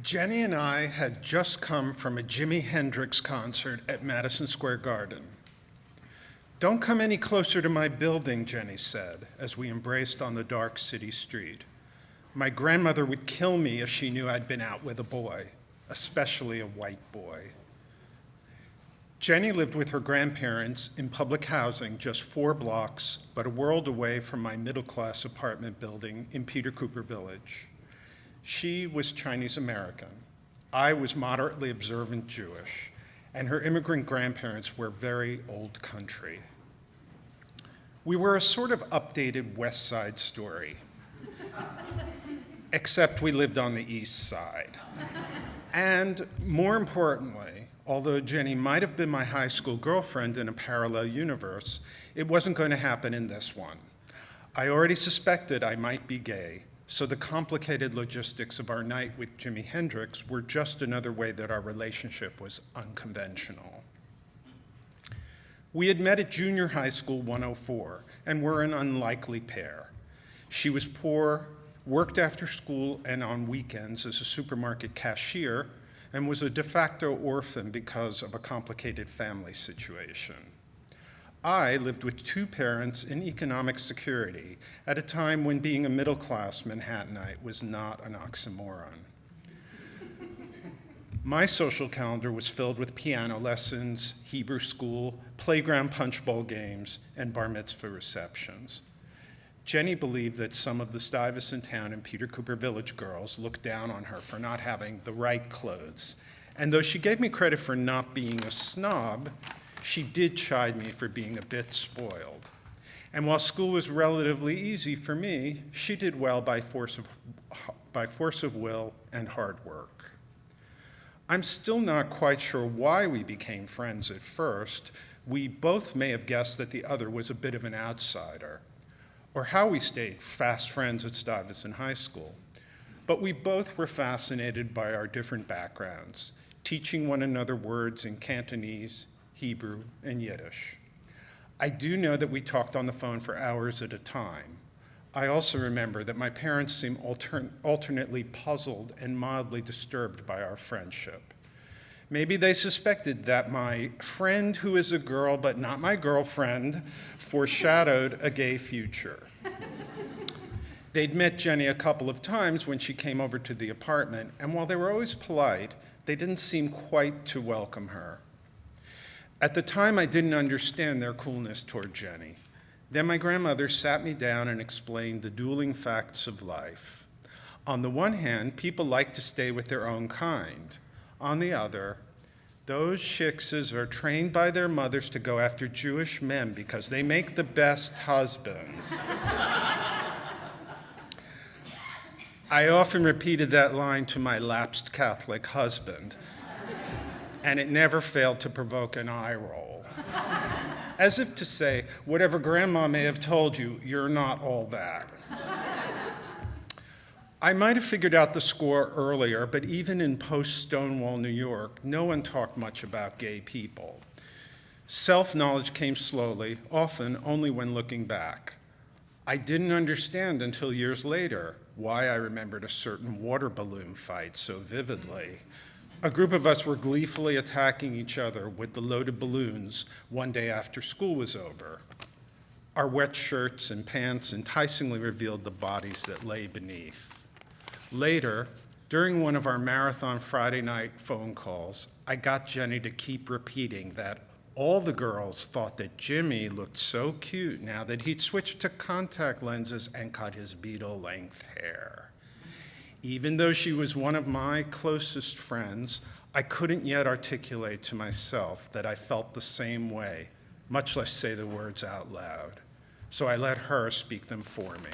Jenny and I had just come from a Jimi Hendrix concert at Madison Square Garden. "Don't come any closer to my building," Jenny said, as we embraced on the dark city street. "My grandmother would kill me if she knew I'd been out with a boy, especially a white boy." Jenny lived with her grandparents in public housing just 4 blocks, but a world away from my middle-class apartment building in Peter Cooper Village. She was Chinese American. I was moderately observant Jewish, and her immigrant grandparents were very old country. We were a sort of updated West Side Story, except we lived on the East Side. And more importantly, although Jenny might have been my high school girlfriend in a parallel universe, it wasn't going to happen in this one. I already suspected I might be gay, so the complicated logistics of our night with Jimi Hendrix were just another way that our relationship was unconventional. We had met at junior high school 104 and were an unlikely pair. She was poor, worked after school and on weekends as a supermarket cashier, and was a de facto orphan because of a complicated family situation. I lived with 2 parents in economic security at a time when being a middle-class Manhattanite was not an oxymoron. My social calendar was filled with piano lessons, Hebrew school, playground punch bowl games, and bar mitzvah receptions. Jenny believed that some of the Stuyvesant Town and Peter Cooper Village girls looked down on her for not having the right clothes. And though she gave me credit for not being a snob, she did chide me for being a bit spoiled. And while school was relatively easy for me, she did well by force of will and hard work. I'm still not quite sure why we became friends at first. We both may have guessed that the other was a bit of an outsider, or how we stayed fast friends at Stuyvesant High School. But we both were fascinated by our different backgrounds, teaching one another words in Cantonese, Hebrew, and Yiddish. I do know that we talked on the phone for hours at a time. I also remember that my parents seemed alternately puzzled and mildly disturbed by our friendship. Maybe they suspected that my friend who is a girl but not my girlfriend foreshadowed a gay future. They'd met Jenny a couple of times when she came over to the apartment, and while they were always polite, they didn't seem quite to welcome her. At the time, I didn't understand their coolness toward Jenny. Then my grandmother sat me down and explained the dueling facts of life. On the one hand, people like to stay with their own kind. On the other, those shickses are trained by their mothers to go after Jewish men because they make the best husbands. I often repeated that line to my lapsed Catholic husband, and it never failed to provoke an eye roll. As if to say, whatever grandma may have told you, you're not all that. I might have figured out the score earlier, but even in post-Stonewall New York, no one talked much about gay people. Self-knowledge came slowly, often only when looking back. I didn't understand until years later why I remembered a certain water balloon fight so vividly. A group of us were gleefully attacking each other with the loaded balloons one day after school was over. Our wet shirts and pants enticingly revealed the bodies that lay beneath. Later, during one of our marathon Friday night phone calls, I got Jenny to keep repeating that all the girls thought that Jimmy looked so cute now that he'd switched to contact lenses and cut his Beatle-length hair. Even though she was one of my closest friends, I couldn't yet articulate to myself that I felt the same way, much less say the words out loud. So I let her speak them for me.